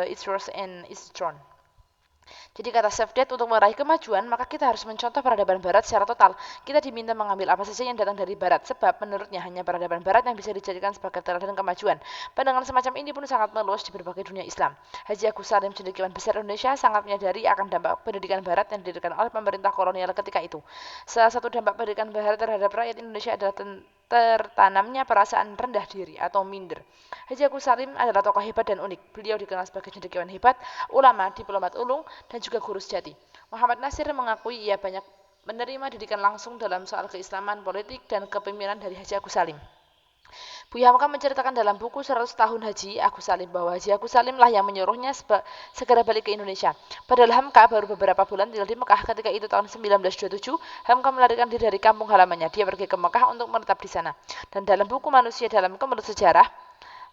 its rose and its throne." Jadi kata Cevdet, untuk meraih kemajuan, maka kita harus mencontoh peradaban Barat secara total. Kita diminta mengambil apa saja yang datang dari Barat, sebab menurutnya hanya peradaban Barat yang bisa dijadikan sebagai teladan kemajuan. Pandangan semacam ini pun sangat meluas di berbagai dunia Islam. Haji Agus Salim, cendekiawan besar Indonesia, sangat menyadari akan dampak pendidikan Barat yang didirikan oleh pemerintah kolonial ketika itu. Salah satu dampak pendidikan Barat terhadap rakyat Indonesia adalah tertanamnya perasaan rendah diri atau minder. Haji Agus Salim adalah tokoh hebat dan unik. Beliau dikenal sebagai cendekiawan hebat, ulama, diplomat ulung, dan juga guru sejati. Muhammad Nasir mengakui ia banyak menerima didikan langsung dalam soal keislaman, politik, dan kepemimpinan dari Haji Agus Salim. Buya Hamka menceritakan dalam buku 100 tahun Haji Agus Salim bahwa Haji Agus Salim lah yang menyuruhnya segera balik ke Indonesia. Padahal Hamka baru beberapa bulan tinggal di Mekah ketika itu tahun 1927, Hamka melarikan diri dari kampung halamannya. Dia pergi ke Mekah untuk menetap di sana. Dan dalam buku Manusia dalam Kemelut Sejarah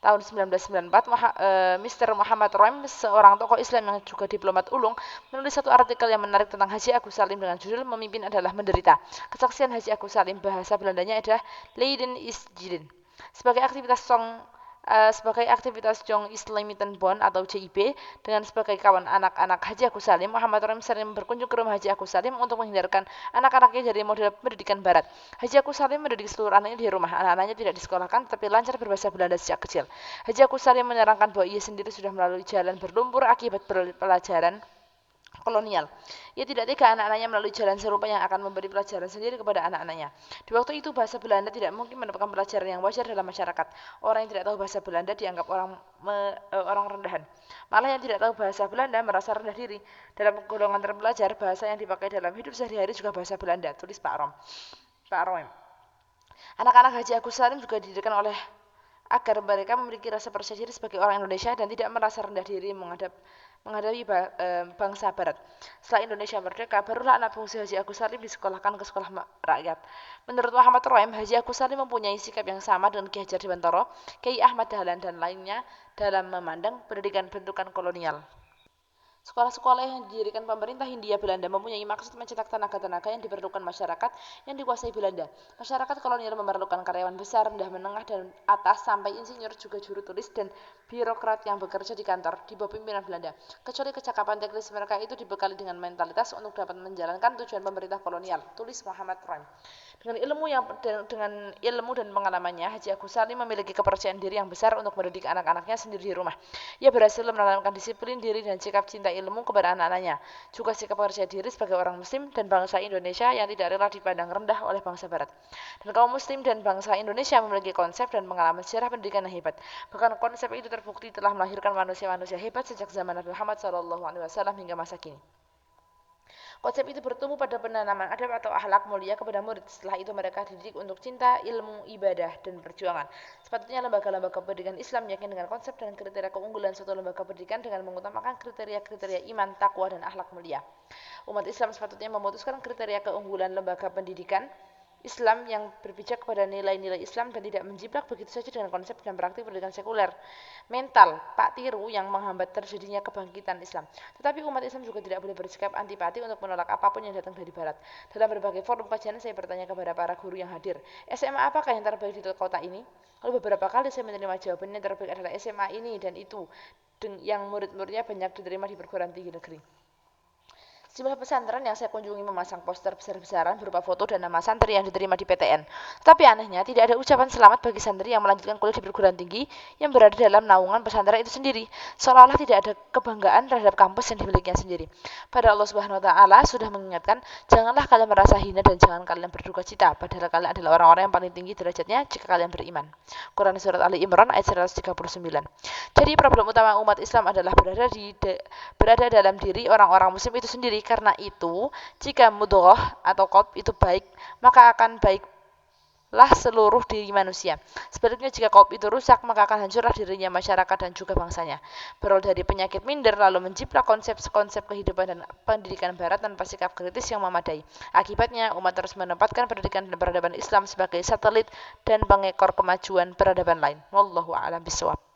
tahun 1994, Mr. Muhammad Roem, seorang tokoh Islam yang juga diplomat ulung, menulis satu artikel yang menarik tentang Haji Agus Salim dengan judul "Memimpin adalah Menderita". Kesaksian Haji Agus Salim, bahasa Belandanya adalah Leiden is Jilin. Sebagai aktivitas Jong Islamiten Bond atau JIB dengan sebagai kawan anak-anak Haji Agus Salim, Muhammad Roem sering berkunjung ke rumah Haji Agus Salim untuk menghindarkan anak-anaknya dari model pendidikan Barat. Haji Agus Salim mendidik seluruh anaknya di rumah. Anak-anaknya tidak disekolahkan tetapi lancar berbahasa Belanda sejak kecil. Haji Agus Salim menerangkan bahwa ia sendiri sudah melalui jalan berlumpur akibat pelajaran kolonial. Ia tidak tega anak-anaknya melalui jalan serupa yang akan memberi pelajaran sendiri kepada anak-anaknya. Di waktu itu bahasa Belanda tidak mungkin merupakan pelajaran yang wajar dalam masyarakat. Orang yang tidak tahu bahasa Belanda dianggap orang rendahan. Malah yang tidak tahu bahasa Belanda merasa rendah diri. Dalam golongan terpelajar, bahasa yang dipakai dalam hidup sehari-hari juga bahasa Belanda, tulis Pak Roem. Anak-anak Haji Agus Salim juga dididikan agar mereka memiliki rasa percaya diri sebagai orang Indonesia dan tidak merasa rendah diri menghadapi bangsa Barat. Setelah Indonesia merdeka, barulah anak bungsu Haji Agus Salim disekolahkan ke sekolah rakyat. Menurut Muhammad Roem, Haji Agus Salim mempunyai sikap yang sama dengan Ki Hajar Dewantara, Kiai Ahmad Dahlan, dan lainnya dalam memandang pendidikan bentukan kolonial. Sekolah-sekolah yang didirikan pemerintah Hindia Belanda mempunyai maksud mencetak tenaga-tenaga yang diperlukan masyarakat yang dikuasai Belanda. Masyarakat kolonial memerlukan karyawan besar, rendah, menengah, dan atas, sampai insinyur, juga juru tulis dan birokrat yang bekerja di kantor di bawah pimpinan Belanda. Kecuali kecakapan teknis mereka itu dibekali dengan mentalitas untuk dapat menjalankan tujuan pemerintah kolonial, tulis Muhammad Roem. Dengan ilmu dan pengalamannya, Haji Agus Salim memiliki kepercayaan diri yang besar untuk mendidik anak-anaknya sendiri di rumah. Ia berhasil menanamkan disiplin diri dan sikap cinta ilmu kepada anak-anaknya, juga sikap percaya diri sebagai orang Muslim dan bangsa Indonesia yang tidak rela dipandang rendah oleh bangsa Barat. Dan kaum Muslim dan bangsa Indonesia memiliki konsep dan pengalaman sejarah pendidikan yang hebat. Bahkan konsep itu terbukti telah melahirkan manusia-manusia hebat sejak zaman Nabi Muhammad SAW hingga masa kini. Konsep itu bertumbuh pada penanaman adab atau akhlak mulia kepada murid. Setelah itu mereka dididik untuk cinta, ilmu, ibadah, dan perjuangan. Sepatutnya lembaga-lembaga pendidikan Islam yakin dengan konsep dan kriteria keunggulan suatu lembaga pendidikan dengan mengutamakan kriteria-kriteria iman, takwa, dan akhlak mulia. Umat Islam sepatutnya memutuskan kriteria keunggulan lembaga pendidikan Islam yang berpijak kepada nilai-nilai Islam dan tidak menjiplak begitu saja dengan konsep dan praktik pendidikan sekuler, mental, pak tiru yang menghambat terjadinya kebangkitan Islam. Tetapi umat Islam juga tidak boleh bersikap antipati untuk menolak apapun yang datang dari Barat. Dalam berbagai forum kajian saya bertanya kepada para guru yang hadir, SMA apakah yang terbaik di kota ini? Lalu beberapa kali saya menerima jawabannya yang terbaik adalah SMA ini dan itu, yang murid-muridnya banyak diterima di perguruan tinggi negeri. Sejumlah pesantren yang saya kunjungi memasang poster besar-besaran berupa foto dan nama santri yang diterima di PTN. Tetapi anehnya, tidak ada ucapan selamat bagi santri yang melanjutkan kuliah di perguruan tinggi yang berada dalam naungan pesantren itu sendiri. Seolah-olah tidak ada kebanggaan terhadap kampus yang dimilikinya sendiri. Padahal Allah Subhanahu wa taala sudah mengingatkan, janganlah kalian merasa hina dan jangan kalian berduka cita, padahal kalian adalah orang-orang yang paling tinggi derajatnya jika kalian beriman. Quran Surat Ali Imran ayat 139. Jadi problem utama umat Islam adalah berada dalam diri orang-orang muslim itu sendiri. Karena itu, jika mudghah atau qalb itu baik, maka akan baiklah seluruh diri manusia. Sebaliknya, jika qalb itu rusak, maka akan hancurlah dirinya, masyarakat, dan juga bangsanya. Berawal dari penyakit minder, lalu menjiplak konsep-konsep kehidupan dan pendidikan Barat tanpa sikap kritis yang memadai. Akibatnya, umat terus menempatkan pendidikan dan peradaban Islam sebagai satelit dan pengekor kemajuan peradaban lain. Wallahu a'lam bishawab.